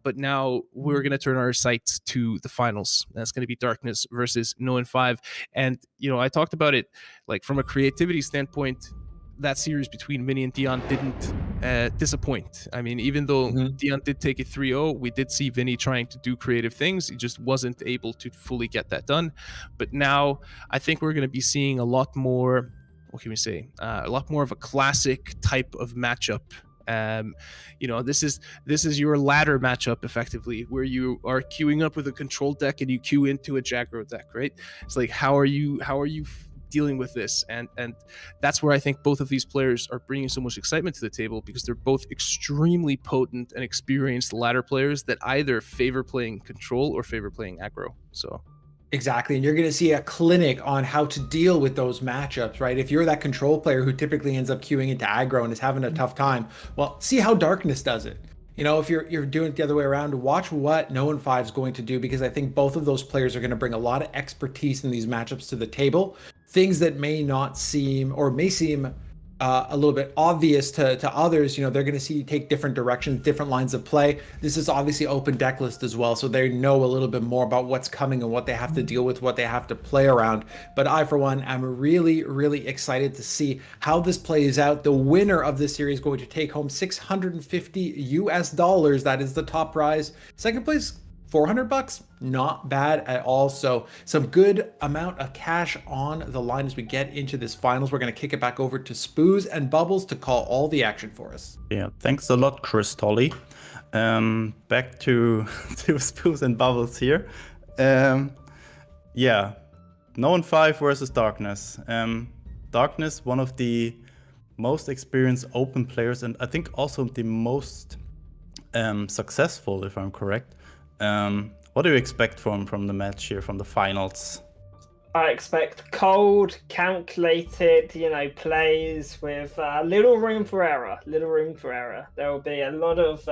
but now we're going to turn our sights to the finals. That's going to be Darkness versus Noein5. And, I talked about it like from a creativity standpoint. That series between Vinny and Dion didn't disappoint. I mean, even though Dion did take it 3-0, we did see Vinny trying to do creative things. He just wasn't able to fully get that done. But now I think we're going to be seeing a lot more, what can we say, a lot more of a classic type of matchup. This is your ladder matchup effectively, where you are queuing up with a control deck and you queue into a Jagro deck, right? It's like, how are you dealing with this? And that's where I think both of these players are bringing so much excitement to the table, because they're both extremely potent and experienced ladder players that either favor playing control or favor playing aggro. So exactly. And you're going to see a clinic on how to deal with those matchups, right? If you're that control player who typically ends up queuing into aggro and is having a tough time, well, see how Darkness does it. If you're doing it the other way around, watch what Noein5 is going to do, because I think both of those players are going to bring a lot of expertise in these matchups to the table. Things that may not seem, or may seem a little bit obvious to others, they're going to see take different directions, different lines of play. This is obviously open deck list as well, so they know a little bit more about what's coming and what they have to deal with, what they have to play around. But I, for one, am really, really excited to see how this plays out. The winner of this series is going to take home $650. That is the top prize. Second place, $400, not bad at all. So some good amount of cash on the line as we get into this finals. We're going to kick it back over to Spoos and Bubbles to call all the action for us. Yeah, thanks a lot, Chris Tolley. Back to Spoos and Bubbles here. Yeah, Noein5 versus Darkness. Darkness, one of the most experienced open players, and I think also the most successful, if I'm correct. What do you expect from the match here, from the finals? I expect cold, calculated, plays with little room for error. There will be a lot of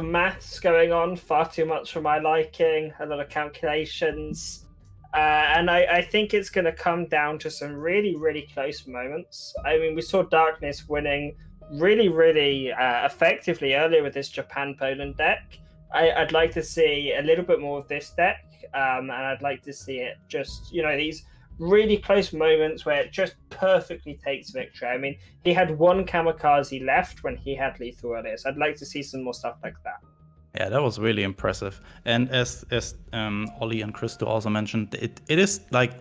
maths going on, far too much for my liking. A lot of calculations, and I think it's going to come down to some really, really close moments. I mean, we saw Darkness winning really, really effectively earlier with this Japan-Poland deck. I'd like to see a little bit more of this deck, and I'd like to see it just, these really close moments where it just perfectly takes victory. I mean, he had one kamikaze left when he had lethal earlier, so I'd like to see some more stuff like that. Yeah, that was really impressive. And as Ollie and Christo also mentioned, it is like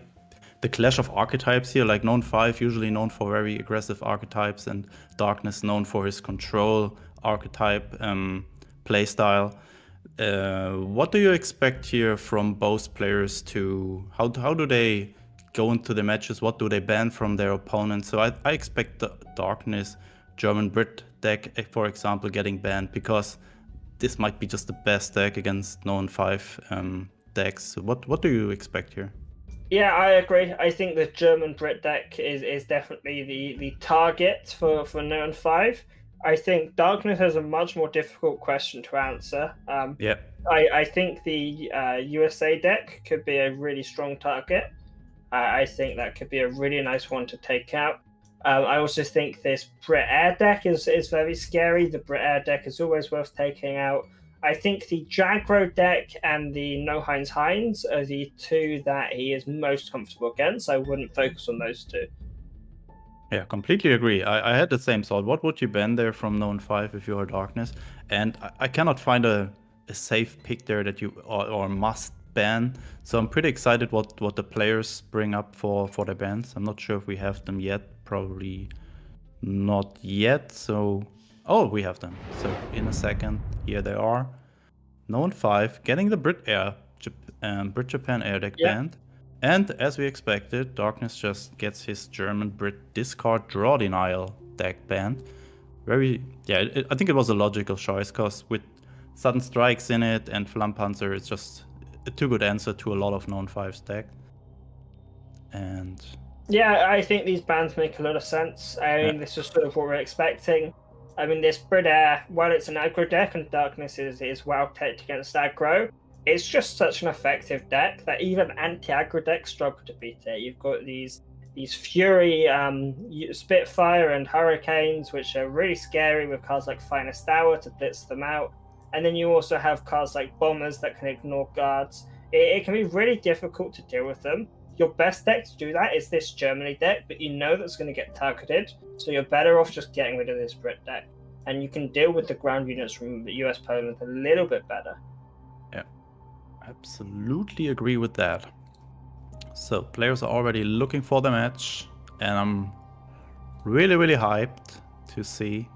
the clash of archetypes here, like Noein5 usually known for very aggressive archetypes, and Darkness known for his control archetype playstyle. What do you expect here from both players? How do they go into the matches? What do they ban from their opponents? So I expect the Darkness German Brit deck, for example, getting banned, because this might be just the best deck against Noein5 decks. What do you expect here? Yeah, I agree. I think the German Brit deck is definitely the target for Noein5. I think Darkness has a much more difficult question to answer. I think the USA deck could be a really strong target. I think that could be a really nice one to take out. I also think this Brit Air deck is very scary. The Brit Air deck is always worth taking out. I think the Jagro deck and the Noein5 are the two that he is most comfortable against. I wouldn't focus on those two. Yeah, completely agree. I had the same thought. What would you ban there from Noein5 if you are Darkness? And I cannot find a safe pick there that you or must ban. So I'm pretty excited what the players bring up for their bans. I'm not sure if we have them yet. Probably not yet. So, oh, we have them. So in a second, here they are. Noein5 getting the Brit Japan Air deck banned. And as we expected, Darkness just gets his German Brit discard draw denial deck banned. I think it was a logical choice, because with sudden strikes in it and Flampanzer, it's just a too good answer to a lot of Noein5's deck. And yeah, I think these bans make a lot of sense. I mean, this is sort of what we're expecting. I mean, this Brit Air, while it's an aggro deck and Darkness is well teched against aggro, it's just such an effective deck that even anti-aggro decks struggle to beat it. You've got these Fury, Spitfire and Hurricanes, which are really scary with cards like Finest Hour to blitz them out. And then you also have cards like Bombers that can ignore guards. It can be really difficult to deal with them. Your best deck to do that is this Germany deck, but you know that's going to get targeted, so you're better off just getting rid of this Brit deck. And you can deal with the ground units from the US Poland a little bit better. Yeah, absolutely agree with that. So players are already looking for the match, and I'm really, really hyped to see.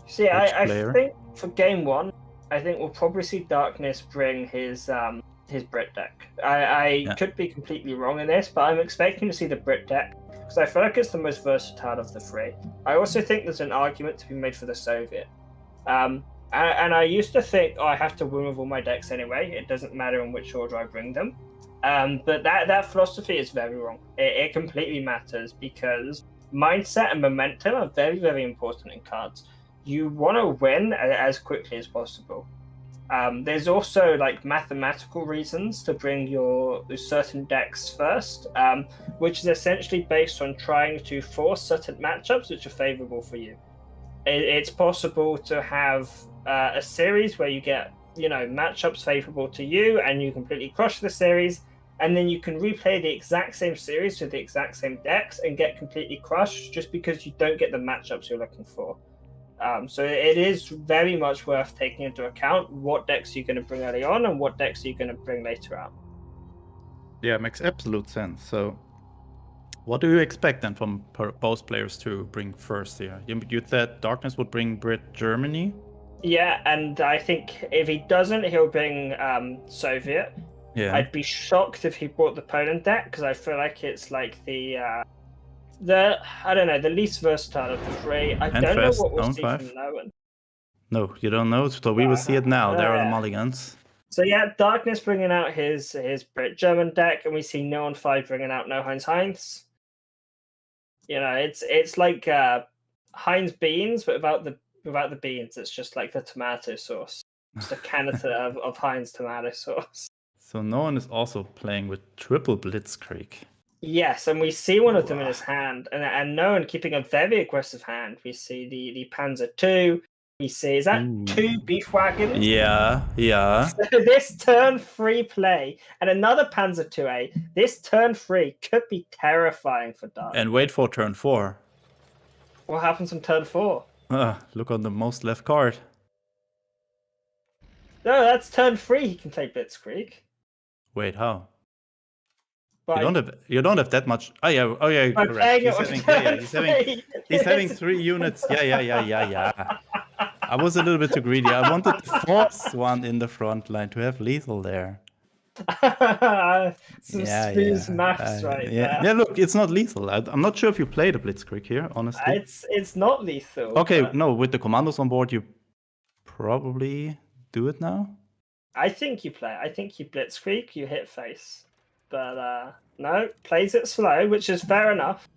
See, I think for game one, I think we'll probably see Darkness bring his Brit deck. I could be completely wrong in this, but I'm expecting to see the Brit deck because I feel like it's the most versatile of the three. I also think there's an argument to be made for the Soviet. And I used to think, I have to win with all my decks anyway. It doesn't matter in which order I bring them. But that philosophy is very wrong. It completely matters because mindset and momentum are very, very important in cards. You want to win as quickly as possible. There's also like mathematical reasons to bring your certain decks first, which is essentially based on trying to force certain matchups which are favorable for you. It's possible to have a series where you get matchups favorable to you and you completely crush the series, and then you can replay the exact same series with the exact same decks and get completely crushed just because you don't get the matchups you're looking for. So it is very much worth taking into account what decks you're going to bring early on and what decks you're going to bring later out. Yeah, it makes absolute sense. So what do you expect then from both players to bring first here? You said Darkness would bring Brit Germany? Yeah, and I think if he doesn't, he'll bring Soviet. Yeah. I'd be shocked if he brought the Poland deck because I feel like it's like the I don't know, the least versatile of the three. I don't know what we'll see from Noein. No, you don't know, so we will see it now. There are the mulligans. So yeah, Darkness bringing out his Brit German deck, and we see Noein5 bringing out Noein5. It's like Heinz beans, but without the beans. It's just like the tomato sauce. Just a can of Heinz tomato sauce. So Noein is also playing with triple Blitzkrieg. Yes, and we see one of them in his hand, and Noein keeping a very aggressive hand. We see the Panzer II. We see, is that 2 beef wagons? Yeah. So this turn 3 play and another Panzer IIA. This turn 3 could be terrifying for Dark. And wait for turn 4. What happens on turn 4? Look on the most left card. No, that's turn 3. He can play Blitzkrieg. Wait, how? But you don't have that much. Oh yeah, correct. He's having 3 units. Yeah. I was a little bit too greedy. I wanted the 4th one in the front line to have lethal there. Smooth maths right there. Yeah, look, it's not lethal. I'm not sure if you play the Blitzkrieg here, honestly. It's not lethal. Okay, but... no, with the commandos on board, you probably do it now. I think you Blitzkrieg, you hit face. But no, plays it slow, which is fair enough.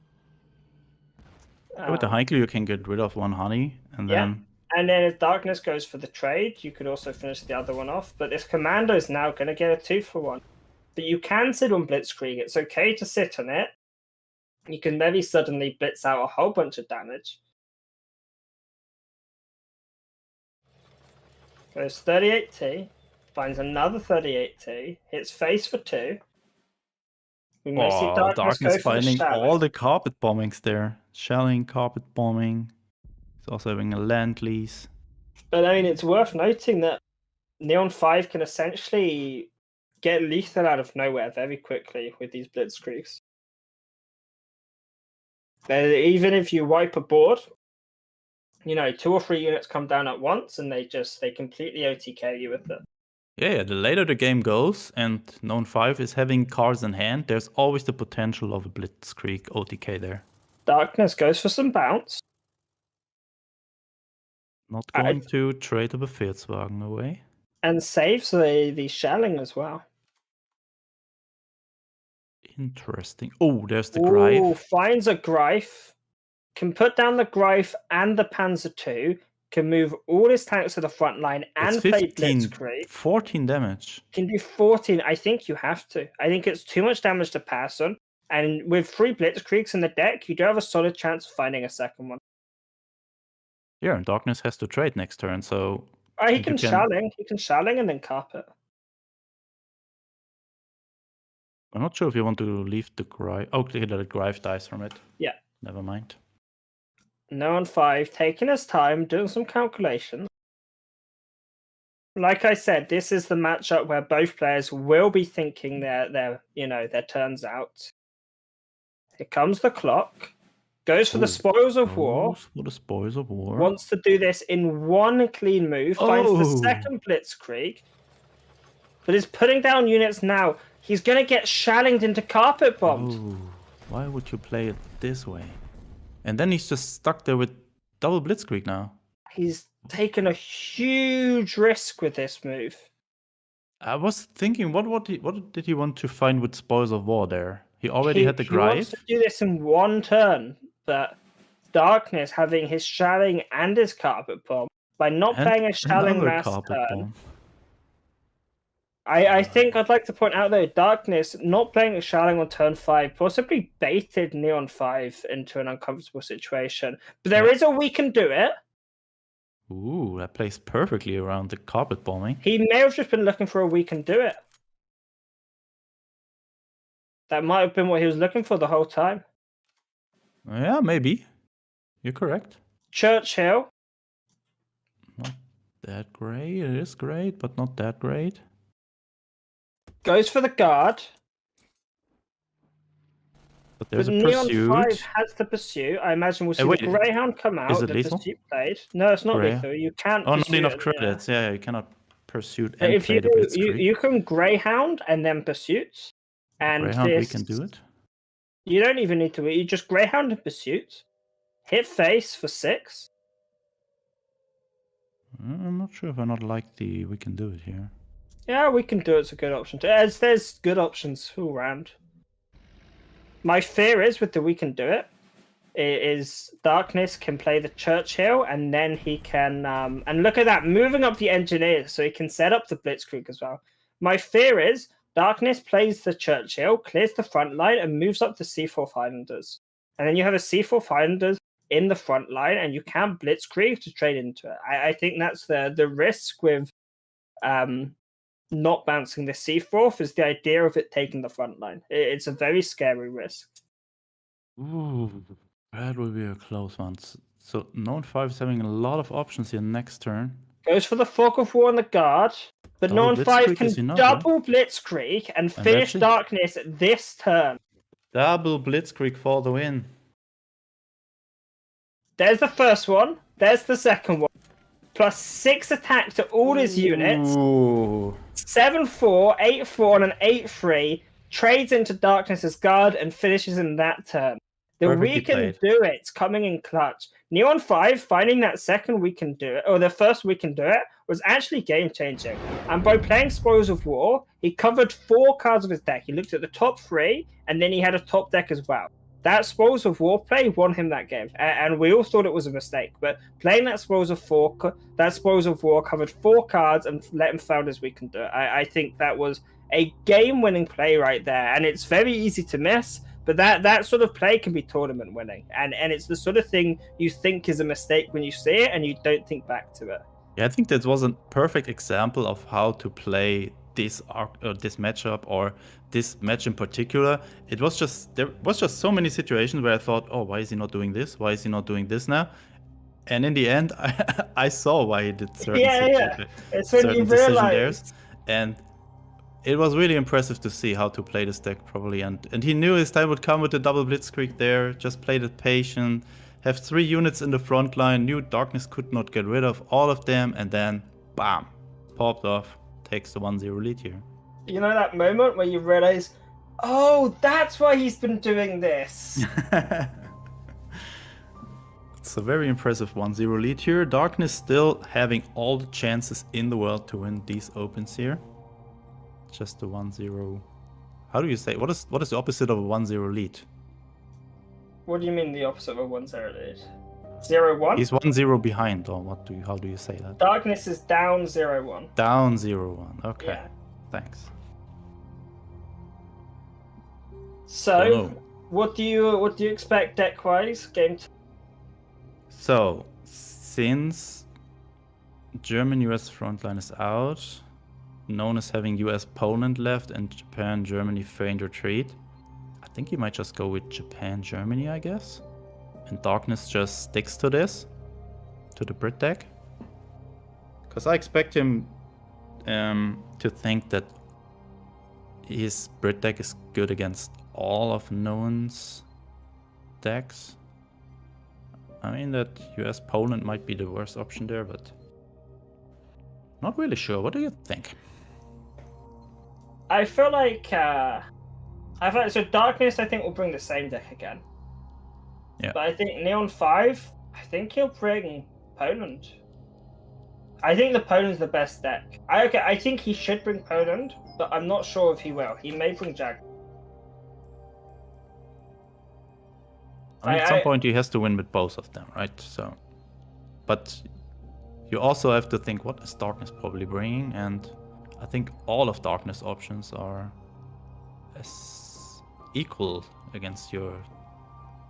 With the Heinkel, you can get rid of 1 honey, and then... And then if Darkness goes for the trade, you could also finish the other one off. But this commando is now going to get a 2-for-1. But you can sit on Blitzkrieg. It's okay to sit on it. You can very suddenly blitz out a whole bunch of damage. Goes 38T, finds another 38T, hits face for 2. We may see Darkness finding all the carpet bombings there. Shelling, carpet bombing. He's also having a land lease. But I mean, it's worth noting that Noein5 can essentially get lethal out of nowhere very quickly with these Blitzkriegs. Even if you wipe a board, 2 or 3 units come down at once and they completely OTK you with it. Yeah, the later the game goes and Noein5 is having cards in hand, there's always the potential of a Blitzkrieg OTK there. Darkness goes for some bounce. Not going to trade a Befehlswagen away. And saves the shelling as well. Interesting. Oh, there's the Greif. Finds a Greif. Can put down the Greif and the Panzer II. Can move all his tanks to the front line and play Blitzkrieg. 14 damage. Can do 14. I think you have to. I think it's too much damage to pass on. And with 3 Blitzkriegs in the deck, you do have a solid chance of finding a second one. Yeah, and Darkness has to trade next turn, so... He And can you can- shelling. He can shelling and then carpet. I'm not sure if you want to leave the Greif. Oh, the Greif dies from it. Yeah. Never mind. Noein5 taking his time, doing some calculations. Like I said, this is the matchup where both players will be thinking their turns out. Here comes the clock. Goes for the spoils of war. Goes for the spoils of war. Wants to do this in one clean move. Finds the Oh. second blitzkrieg. But is putting down units now. He's going to get shallinged into carpet bombed. Oh, why would you play it this way? And then he's just stuck there with double blitzkrieg now. He's taken a huge risk with this move. I was thinking, what did he want to find with spoils of war there? He already had the He wants Greif. to do this in one turn, but Darkness having his shelling and his carpet bomb by not And playing a shelling another mass carpet turn. bomb. I think I'd like to point out though, Darkness not playing a shelling on turn 5 possibly baited Noein5 into an uncomfortable situation. But there is a we can do it. Ooh, that plays perfectly around the carpet bombing. He may have just been looking for a we can do it. That might have been what he was looking for the whole time. Yeah, maybe. You're correct. Churchill. Not that great. It is great, but not that great. Goes for the guard. But there's but a pursuit. Noein5 has the pursuit. I imagine we'll see wait, the Greyhound come out. it The lethal? pursuit played. No, it's not Grey- lethal. You can't. Oh, not pursue enough it. credits. Yeah, you cannot pursuit But and if play you the do, blitzkrieg. you can Greyhound and then pursuit. And Greyhound, this, we can do it. You don't even need to. You just Greyhound and pursuit. Hit face for 6. I'm not sure if I not like the we can do it here. Yeah, we can do it's a good option. There's good options all around. My fear is with the we can do it is Darkness can play the Churchill and then he can and look at that moving up the engineers so he can set up the blitzkrieg as well. My fear is Darkness plays the Churchill, clears the front line and moves up the C4 Highlanders. And then you have a C4 Highlanders in the front line and you can blitzkrieg to trade into it. I think that's the risk with not bouncing the C4 is the idea of it taking the front line. It's a very scary risk. Ooh, that will be a close one. So Noein5 is having a lot of options here next turn. Goes for the Fog of War on the guard, but Double Noein5 blitzkrieg is can enough, double blitzkrieg and finish that's it. Darkness this turn. Double blitzkrieg for the win. There's the first one. There's the second one. Plus 6 attack to all his units. Ooh. 7-4, 8-4, and an 8-3. Trades into Darkness's guard and finishes in that turn. The Perfectly we can played. do it coming in clutch. Noein5 finding that second we can do it, or the first we can do it, was actually game changing. And by playing Spoils of War, he covered 4 cards of his deck. He looked at the top 3, and then he had a top deck as well. That Spoils of War play won him that game, and we all thought it was a mistake. But playing that Spoils of War covered 4 cards and let him found as we can do it. I think that was a game-winning play right there, and it's very easy to miss. But that sort of play can be tournament winning, and it's the sort of thing you think is a mistake when you see it, and you don't think back to it. Yeah, I think that was a perfect example of how to play this matchup or this match in particular. There was just so many situations where I thought, oh, why is he not doing this? Why is he not doing this now? And in the end, I saw why he did certain It's when you decision realize. there's. And it was really impressive to see how to play this deck properly. And he knew his time would come with the double blitzkrieg there, just played it patient, have 3 units in the front line, knew Darkness could not get rid of all of them, and then, bam, popped off, takes the 1-0 lead here. You know that moment where you realize, oh, that's why he's been doing this. It's a very impressive 1-0 lead here. Darkness still having all the chances in the world to win these opens here. Just a 1-0. How do you say? What is the opposite of a 1-0 lead? What do you mean the opposite of a 1-0 lead? 0-1? He's 1-0 behind, or how do you say that? Darkness is down 0-1. Down 0-1. Okay. Yeah. Thanks. So, what do you expect deck wise? Game 2? So, since German-US frontline is out. Known as having US-Poland left and Japan-Germany feigned retreat. I think he might just go with Japan-Germany, I guess. And Darkness just sticks to this, to the Brit deck. Because I expect him to think that his Brit deck is good against all of Noein's decks. I mean that US-Poland might be the worst option there, but not really sure. What do you think? I feel like so Darkness I think will bring the same deck again. Yeah. But I think Noein5, I think he'll bring Poland. I think the Poland's the best deck. I think he should bring Poland, but I'm not sure if he will. He may bring Jag. I mean, at some point he has to win with both of them, right? So, but you also have to think, what is Darkness probably bringing? And I think all of Darkness options are as equal against your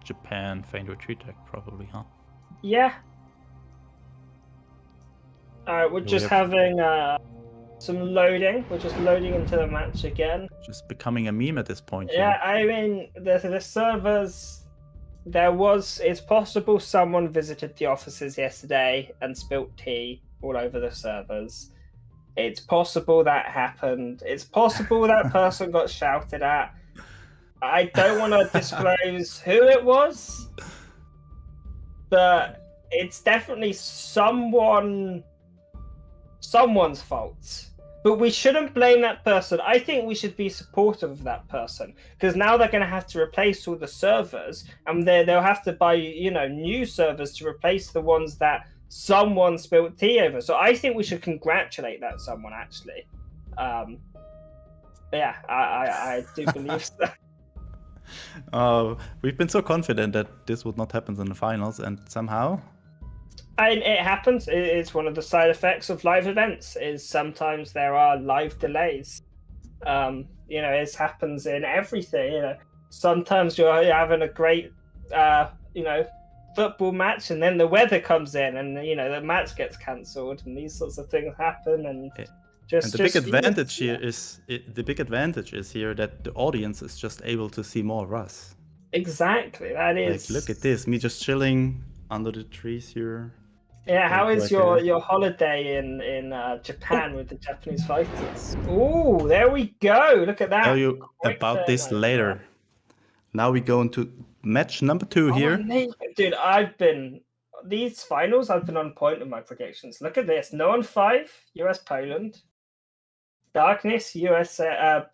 Japan Feigned Retreat deck, probably, huh? Yeah. Alright, we're just having some loading. We're just loading into the match again. Just becoming a meme at this point. Yeah, I mean, the servers, it's possible someone visited the offices yesterday and spilt tea all over the servers. It's possible that happened. It's possible that person got shouted at. I don't want to disclose who it was, but it's definitely someone's fault. But we shouldn't blame that person. I think we should be supportive of that person, because now they're going to have to replace all the servers, and they'll have to buy, new servers to replace the ones that someone spilled tea over. So I think we should congratulate that someone, actually. Yeah, I do believe so. We've been so confident that this would not happen in the finals, and somehow... It happens. It's one of the side effects of live events, is sometimes there are live delays. It happens in everything. Sometimes you're having a great, football match, and then the weather comes in, and the match gets cancelled, and these sorts of things happen. And the big advantage here that the audience is just able to see more of us. Exactly, that is. Like, look at this, me just chilling under the trees here. Yeah, how is your holiday in Japan with the Japanese fighters? Ooh, there we go. Look at that. Tell you about this later. Now we go into match number 2 here. Dude, these finals, I've been on point with my predictions. Look at this. Noein5, US Poland. Darkness, US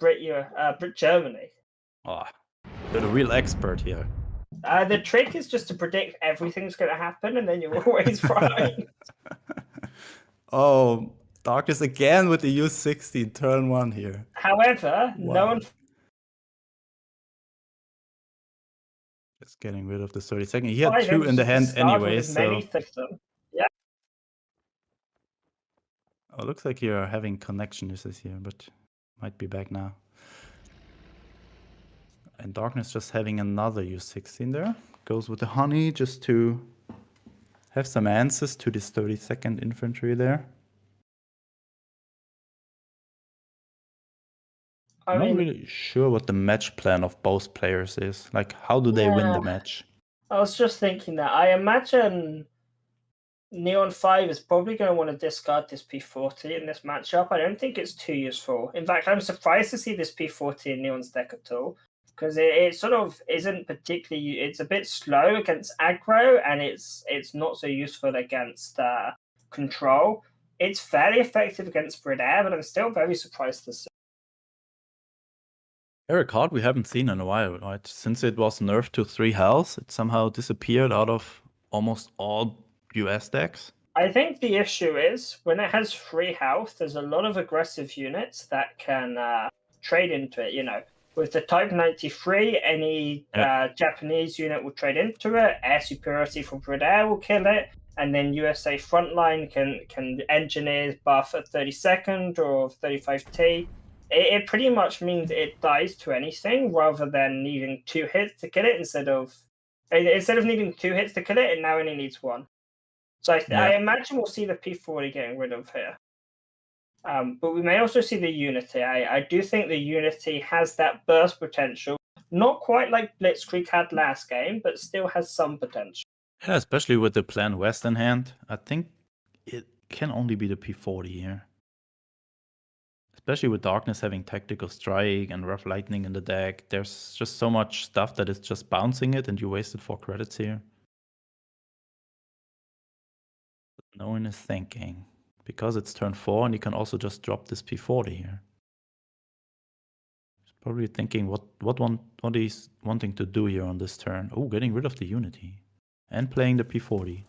Brit Germany. Oh, you're the real expert here. The trick is just to predict everything's going to happen, and then you're always right. Oh, Darkness again with the U16 turn 1 here. However, wow. Just getting rid of the 30-second. He had 2 in the hand anyway, so... Yeah. Oh, looks like you're having connection issues here, but might be back now. And Darkness just having another U16 there. Goes with the honey just to have some answers to this 32nd infantry there. I'm not really sure what the match plan of both players is. Like, how do they win the match? I was just thinking that. I imagine Noein5 is probably going to want to discard this P40 in this matchup. I don't think it's too useful. In fact, I'm surprised to see this P40 in Neon's deck at all, because it sort of isn't particularly... It's a bit slow against aggro, and it's not so useful against control. It's fairly effective against Brit Air, but I'm still very surprised to see. A card we haven't seen in a while, right? Since it was nerfed to 3 health, it somehow disappeared out of almost all US decks. I think the issue is, when it has 3 health, there's a lot of aggressive units that can trade into it, With the Type 93, any Japanese unit will trade into it. Air superiority from Brit Air will kill it. And then USA Frontline can engineer buff at 32nd or 35T. It pretty much means it dies to anything rather than needing 2 hits to kill it instead of needing 2 hits to kill it, it now only needs 1. So I Yeah. imagine we'll see the P40 getting rid of here. But we may also see the Unity. I do think the Unity has that burst potential. Not quite like Blitzkrieg had last game, but still has some potential. Yeah, especially with the Plan West in hand. I think it can only be the P40 here. Especially with Darkness having Tactical Strike and Rough Lightning in the deck. There's just so much stuff that is just bouncing it, and you wasted 4 credits here. But no one is thinking. Because it's turn 4, and you can also just drop this P40 here. He's probably thinking what he's wanting to do here on this turn. Oh, getting rid of the Unity. And playing the P40.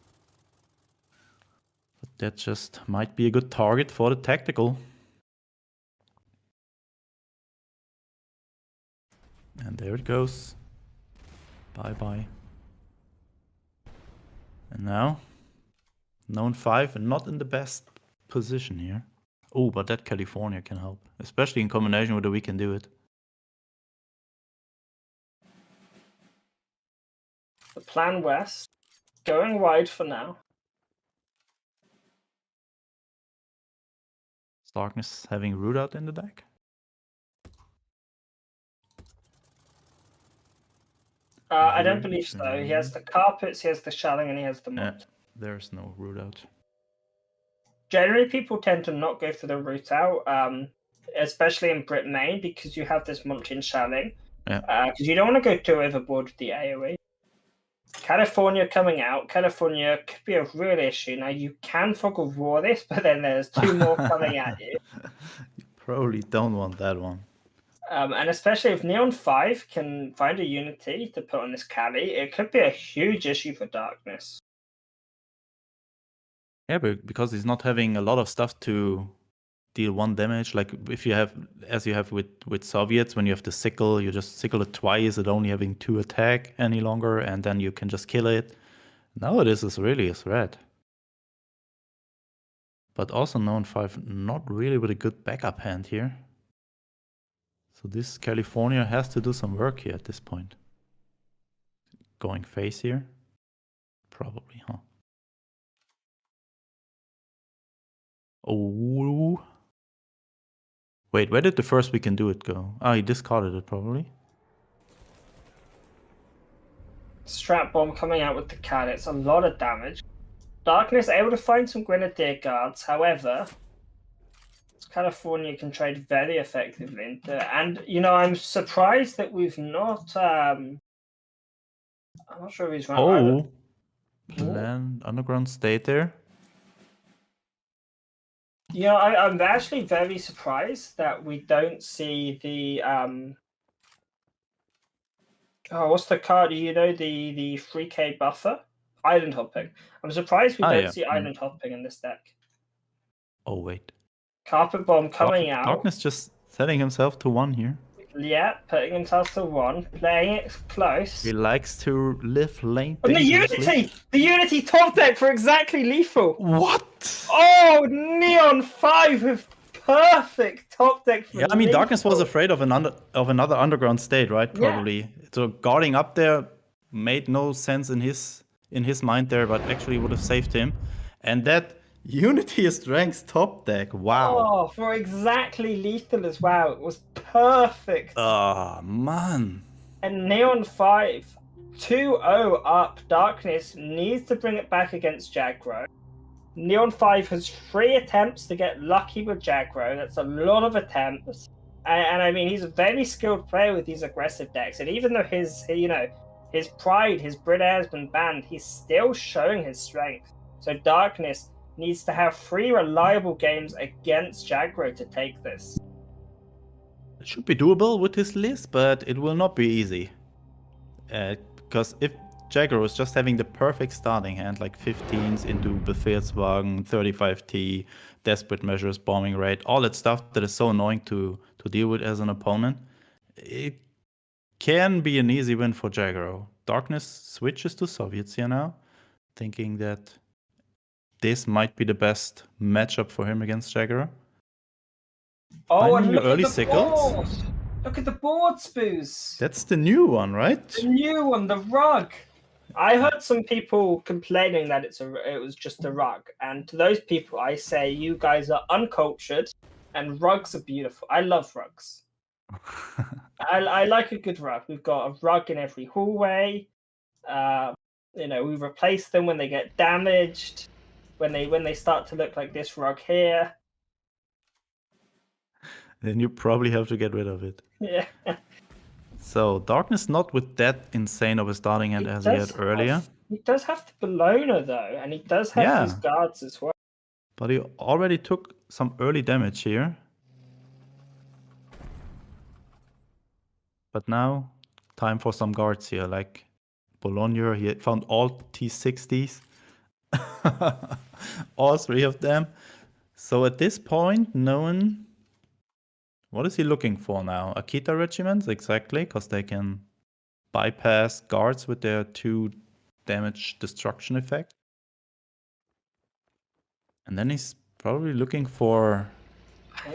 But that just might be a good target for the Tactical. And there it goes. Bye-bye. And now, Noein5 not in the best position here. Oh, but that California can help. Especially in combination with the We Can Do It. The Plan West, going wide for now. Darkness having Root Out in the deck. I don't believe so. He has the Carpets, he has the Shelling, and he has the Mod. There's no Root Out. Generally, people tend to not go for the route out, especially in Brit Main, because you have this Munchkin Shelling. Yeah. Because you don't want to go too overboard with the AoE. California coming out. California could be a real issue. Now, you can Fog of War this, but then there's 2 more coming at you. You probably don't want that one. And especially if Noein5 can find a Unity to put on this Cali, it could be a huge issue for Darkness. Yeah, but because he's not having a lot of stuff to deal 1 damage. Like if you have, as you have with Soviets, when you have the sickle, you just sickle it twice, it only having 2 attack any longer, and then you can just kill it. Now this is really a threat. But also Noein5 not really with a good backup hand here. So this California has to do some work here at this point. Going face here? Probably, huh? Oh. Wait, where did the first We Can Do It go? Oh, he discarded it probably. Strap Bomb coming out with the Cali. It's a lot of damage. Darkness able to find some Grenadier Guards. However, California can trade very effectively into it. And, you know, I'm surprised that we've not... I'm not sure if he's right. Oh, Plan Underground stayed there. You know, I'm actually very surprised that we don't see the... Oh, what's the card? You know, the 3k buffer? Island Hopping. I'm surprised we don't see Island Hopping in this deck. Oh, wait. Carpet Bomb coming out. Darkness just setting himself to 1 here. Yeah, putting himself to 1, playing it close. He likes to live lane. And the Unity! The Unity top deck for exactly lethal! What? Oh, Noein5 with perfect top deck for Yeah, I mean, lethal. Darkness was afraid of another underground state, right? Probably. Yeah. So guarding up there made no sense in his mind there, but actually would have saved him. And that Unity is Strength's top deck. Wow. Oh, for exactly lethal as well. It was perfect. Oh, man. And Noein5, 2-0 up. Darkness needs to bring it back against Jagro. Noein5 has 3 attempts to get lucky with Jagro. That's a lot of attempts. And I mean, he's a very skilled player with these aggressive decks. And even though his pride, his Brit Air has been banned, he's still showing his strength. So Darkness needs to have 3 reliable games against Jagro to take this. It should be doable with his list, but it will not be easy. Because if Jagro is just having the perfect starting hand, like 15s into Befehlswagen, 35T, Desperate Measures, Bombing Rate, all that stuff that is so annoying to deal with as an opponent, it can be an easy win for Jagro. Darkness switches to Soviets here now, thinking that this might be the best matchup for him against Jagro. Oh, and look early at the sickles. board! Look at the board, Spoos! That's the new one, right? The new one, the rug! I heard some people complaining that it was just a rug, and to those people, I say you guys are uncultured, and rugs are beautiful. I love rugs. I like a good rug. We've got a rug in every hallway. We replace them when they get damaged, when they start to look like this rug here. Then you probably have to get rid of it. Yeah. So Darkness not with that insane of a starting hand as he had earlier. He does have the Bologna though, and he does have his guards as well. But he already took some early damage here. But now, time for some guards here, like Bologna. He found all T60s. All 3 of them. So at this point, Noein, what is he looking for now? Akita regiments, exactly, because they can bypass guards with their 2 damage destruction effect. And then he's probably looking for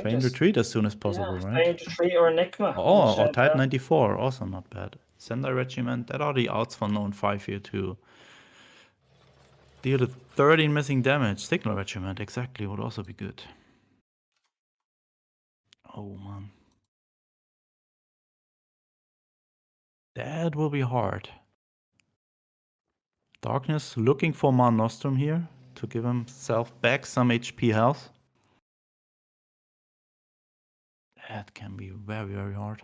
Feigned Retreat as soon as possible, right? Feigned Retreat or Enigma. Or Type 94, also not bad. Sendai Regiment, that are the outs for Noein5 here to deal the 13 missing damage. Signal Regiment, exactly, would also be good. Oh man. That will be hard. Darkness looking for Mare Nostrum here to give himself back some HP health. That can be very, very hard.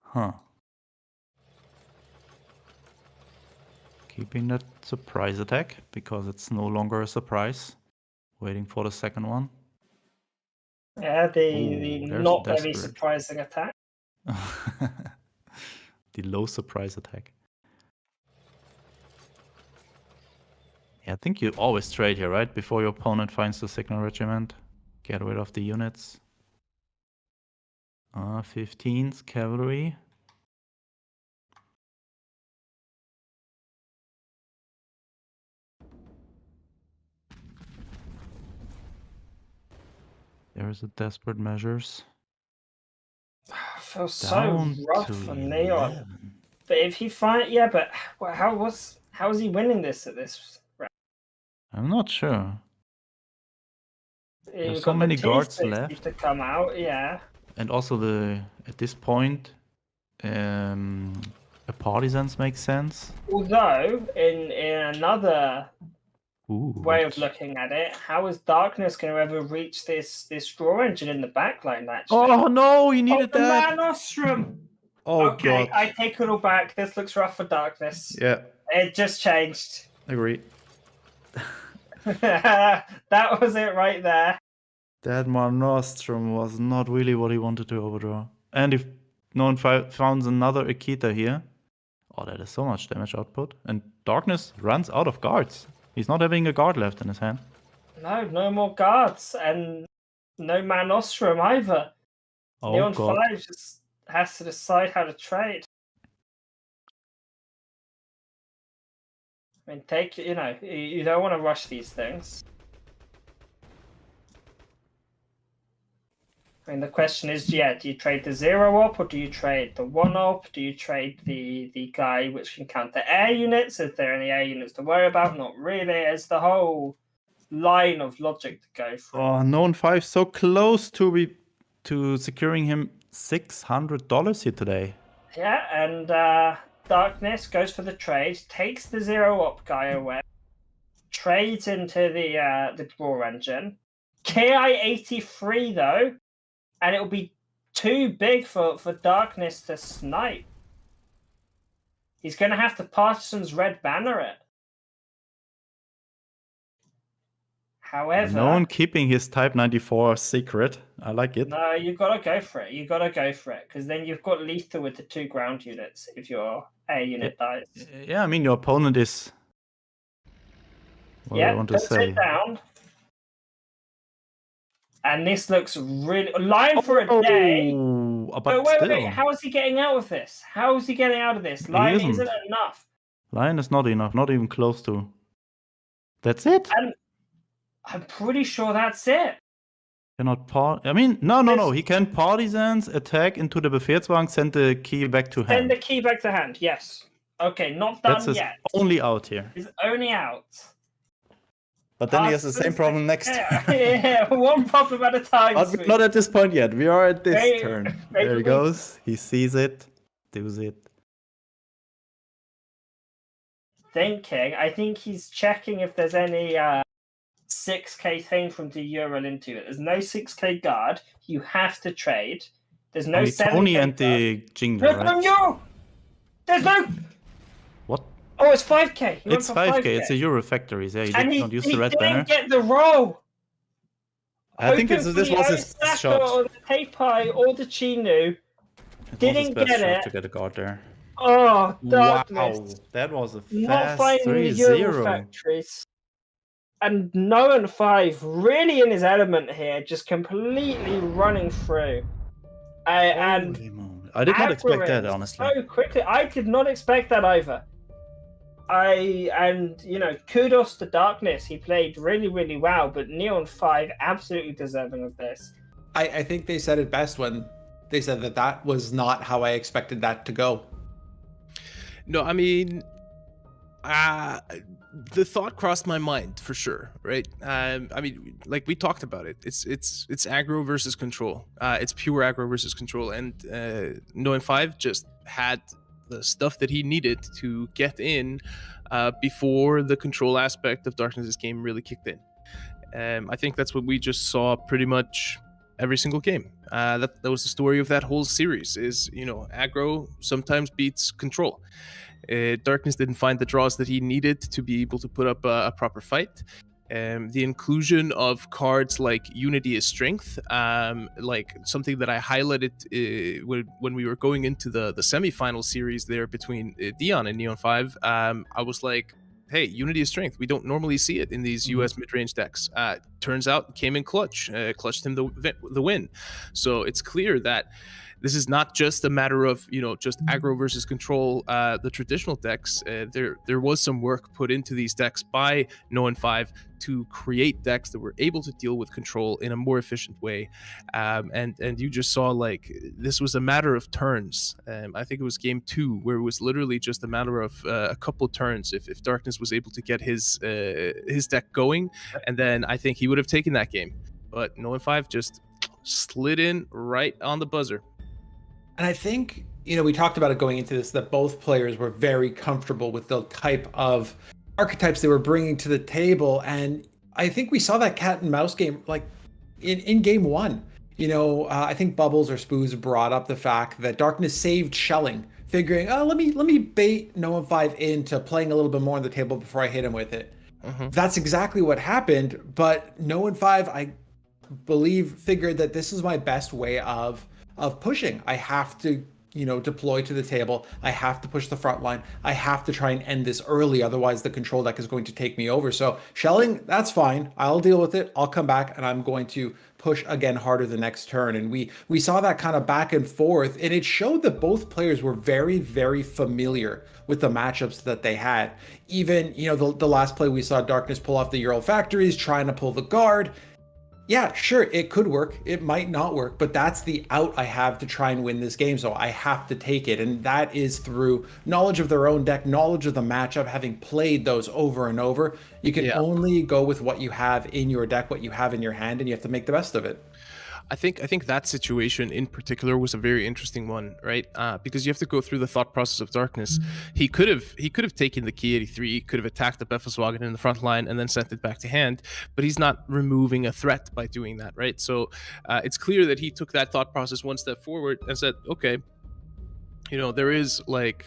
Huh. Keeping that surprise attack because it's no longer a surprise. Waiting for the second one. Yeah, the not very surprising attack. The low surprise attack. Yeah, I think you always trade here, right? Before your opponent finds the signal regiment. Get rid of the units. 15's cavalry. There's a desperate measures. Feels so rough for Noein. But if he but how is he winning this at this round? I'm not sure. There's so many guards left to come out, yeah. And also at this point, a partisans makes sense. Although in another way of looking at it, how is Darkness going to ever reach this draw engine in the backline match? Oh no, he needed that. Mare Nostrum. Oh okay, god. I take it all back. This looks rough for Darkness. Yeah. It just changed. Agree. That was it right there. That Mare Nostrum was not really what he wanted to overdraw. And if Noein5 found another Akita here, oh, that is so much damage output. And Darkness runs out of guards. He's not having a guard left in his hand. No more guards, and no Mare Nostrum either. Oh, Noein5 just has to decide how to trade. I mean, you don't want to rush these things. I mean, the question is, do you trade the 0-op or do you trade the 1-op? Do you trade the guy which can counter air units? Is there any air units to worry about? Not really. It's the whole line of logic to go through. Oh, Noein5 so close to securing him $600 here today. Yeah, and Darkness goes for the trade, takes the 0-op guy away, trades into the draw engine. KI-83 though. And it'll be too big for Darkness to snipe. He's going to have to Partisans Red Banner it. However... Noein keeping his Type 94 secret. I like it. No, you've got to go for it. You've got to go for it. Because then you've got lethal with the 2 ground units if your air unit dies. Yeah, I mean, your opponent is... What do I want to say? It down. And this looks really... Line for a day. But wait. How is he getting out of this? How is he getting out of this? Line isn't enough. Line is not enough. Not even close to. That's it? And I'm pretty sure that's it. Cannot I mean, no. He can partisans, attack into the Befehlswagen, send the key back to Send the hand. key back to hand. Yes. Okay, not That's done his yet. only out here. He's only out. But then he has the same problem next turn. Yeah, one problem at a time. But we're not at this point yet. We are at this turn. There he maybe- goes. He sees it. Does it. Thinking. I think he's checking if there's any 6k thing from the Ural into it. There's no 6k guard. You have to trade. There's no Only 7K Tony and guard. the Jingler, There's no right? Euro! There's no... What? Oh, it's 5k. He went It's for 5k. It's a Euro Factories. Yeah, he and did not use the red didn't banner. get the roll. I think Hoping this for was the his Osaka shot. Or the Teipai or the Chinu. It was his Didn't best get shot it. to get a guard there. Oh, Wow, darkness. that was a Not fast finding the Euro 3-0. factories. And Noein5 really in his element here, just completely running through. And Holy moly. I did not expect that, aggroing honestly. so quickly. I did not expect that either. Kudos to Darkness. He played really, really well, but Noein5 absolutely deserving of this. I think they said it best when they said that was not how I expected that to go. No, I mean, the thought crossed my mind for sure, right? I mean, like we talked about it. It's aggro versus control. It's pure aggro versus control, and Noein5 just had the stuff that he needed to get in before the control aspect of Darkness's game really kicked in. I think that's what we just saw pretty much every single game. That was the story of that whole series. Is aggro sometimes beats control. Darkness didn't find the draws that he needed to be able to put up a proper fight. The inclusion of cards like Unity is Strength, like something that I highlighted when we were going into the semifinal series there between Dion and Noein5. I was like, hey, Unity is Strength. We don't normally see it in these US mid-range decks. Turns out, came in clutch, clutched him the win. So it's clear that this is not just a matter of just aggro versus control. The traditional decks, there was some work put into these decks by Noein5 to create decks that were able to deal with control in a more efficient way. And you just saw like this was a matter of turns. I think it was game 2 where it was literally just a matter of a couple turns. If Darkness was able to get his deck going, and then I think he would have taken that game. But Noein5 just slid in right on the buzzer. And I think, we talked about it going into this, that both players were very comfortable with the type of archetypes they were bringing to the table. And I think we saw that cat and mouse game, like in game 1. I think Bubbles or Spoos brought up the fact that Darkness saved shelling, figuring, let me bait Noein5 into playing a little bit more on the table before I hit him with it. That's exactly what happened. But Noein5, I believe, figured that this is my best way of pushing. I have to, deploy to the table. I have to push the front line. I have to try and end this early. Otherwise, the control deck is going to take me over. So shelling, that's fine. I'll deal with it. I'll come back and I'm going to push again harder the next turn. And we saw that kind of back and forth. And it showed that both players were very, very familiar with the matchups that they had. Even, the last play we saw Darkness pull off the Ural Factories, trying to pull the guard. Yeah, sure, it could work. It might not work, but that's the out I have to try and win this game. So I have to take it. And that is through knowledge of their own deck, knowledge of the matchup, having played those over and over. You can only go with what you have in your deck, what you have in your hand, and you have to make the best of it. I think that situation in particular was a very interesting one, right? Because you have to go through the thought process of Darkness. He could have taken the key 83, he could have attacked the Befelswagen in the front line and then sent it back to hand, but he's not removing a threat by doing that, right? So it's clear that he took that thought process one step forward and said, okay, there is like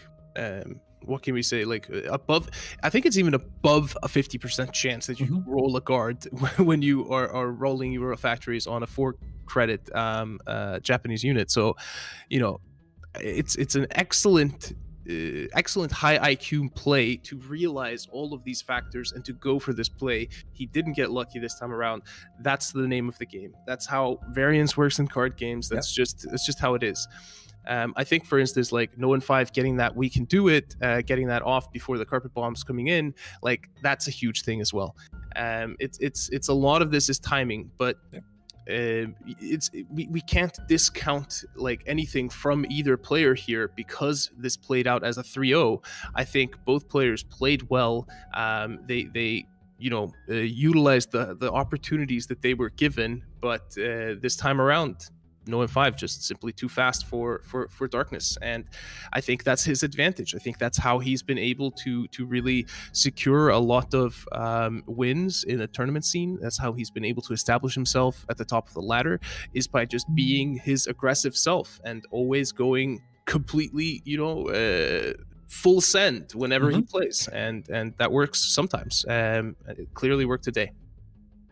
what can we say, like above, I think it's even above a 50% chance that you roll a guard when you are rolling Euro Factories on a 4 credit Japanese unit. So it's an excellent high IQ play to realize all of these factors and to go for this play. He didn't get lucky this time around. That's the name of the game. That's how variance works in card games. That's just how it is. I think, for instance, like Noein5 getting that we can do it, getting that off before the carpet bombs coming in, like that's a huge thing as well. It's a lot of this is timing, but we can't discount like anything from either player here because this played out as a 3-0. I think both players played well. They utilized the opportunities that they were given, but this time around, Noein5 just simply too fast for Darkness, and I think that's his advantage. I think that's how he's been able to really secure a lot of wins in a tournament scene. That's how he's been able to establish himself at the top of the ladder, is by just being his aggressive self and always going completely, full send whenever he plays, and that works sometimes. It clearly worked today.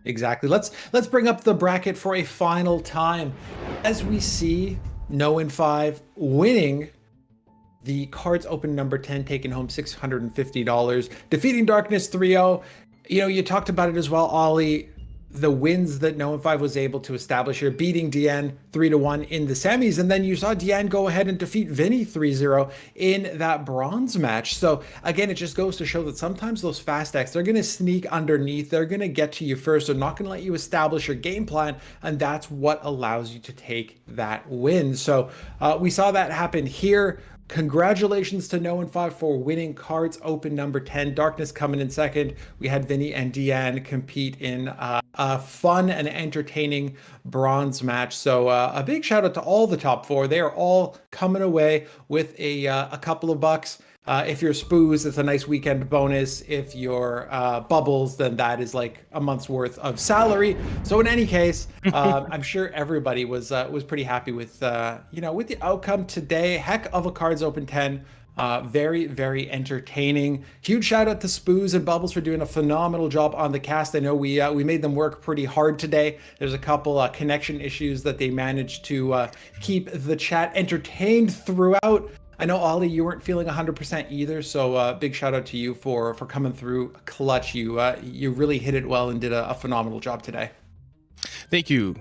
Exactly. Let's bring up the bracket for a final time as we see Noein5 winning the Cards Open number 10, taking home $650, defeating Darkness 3-0. You talked about it as well, Ollie. The wins that Noein5 was able to establish here, beating Deanne 3-1 in the semis, and then you saw Deanne go ahead and defeat Vinny 3-0 in that bronze match. So again, it just goes to show that sometimes those fast decks, they're going to sneak underneath, they're going to get to you first, they're not going to let you establish your game plan, and that's what allows you to take that win. So we saw that happen here. Congratulations to Noein5 for winning Cards Open number 10. Darkness coming in second. We had Vinny and Deanne compete in a fun and entertaining bronze match. So a big shout out to all the top four. They are all coming away with a couple of bucks. If you're Spoos, it's a nice weekend bonus. If you're Bubbles, then that is like a month's worth of salary. So in any case, I'm sure everybody was pretty happy with with the outcome today. Heck of a Cards Open 10. Very, very entertaining. Huge shout out to Spoos and Bubbles for doing a phenomenal job on the cast. I know we made them work pretty hard today. There's a couple connection issues that they managed to keep the chat entertained throughout. I know, Ollie, you weren't feeling 100% either, so big shout out to you for coming through clutch. You really hit it well and did a phenomenal job today. Thank you.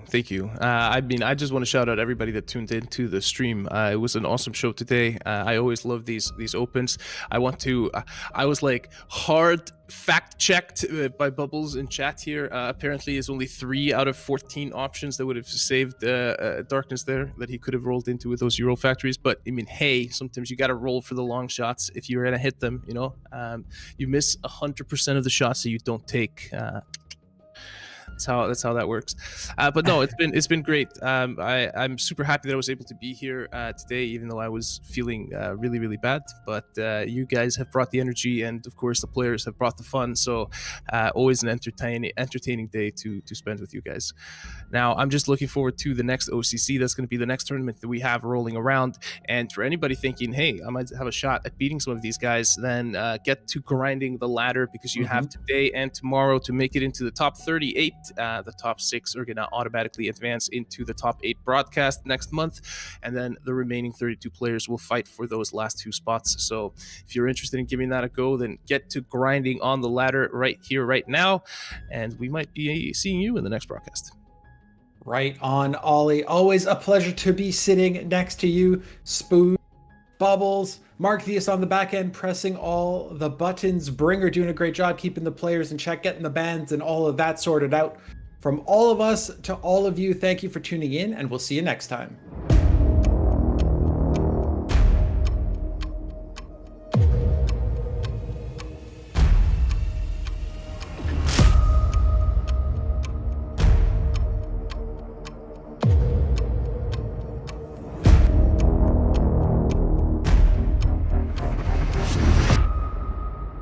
I just want to shout out everybody that tuned in to the stream. It was an awesome show today. I always love these opens. I was like hard fact checked by Bubbles in chat here. Apparently, it's only 3 out of 14 options that would have saved Darkness there that he could have rolled into with those Euro factories. But I mean, hey, sometimes you got to roll for the long shots if you're gonna hit them. You miss 100% of the shots that you don't take. That's how that works. But no, it's been great. I'm super happy that I was able to be here today, even though I was feeling really, really bad. But you guys have brought the energy, and of course the players have brought the fun. So always an entertaining day to spend with you guys. Now I'm just looking forward to the next OCC. That's going to be the next tournament that we have rolling around. And for anybody thinking, hey, I might have a shot at beating some of these guys, then get to grinding the ladder, because you have today and tomorrow to make it into the top 38. The top 6 are going to automatically advance into the top 8 broadcast next month, and then the remaining 32 players will fight for those last 2 spots. So if you're interested in giving that a go, then get to grinding on the ladder right here, right now, and we might be seeing you in the next broadcast. Right on, Ollie. Always a pleasure to be sitting next to you, Spoon, Bubbles, Mark Theus on the back end, pressing all the buttons. Bringer doing a great job keeping the players in check, getting the bans and all of that sorted out. From all of us to all of you, thank you for tuning in, and we'll see you next time.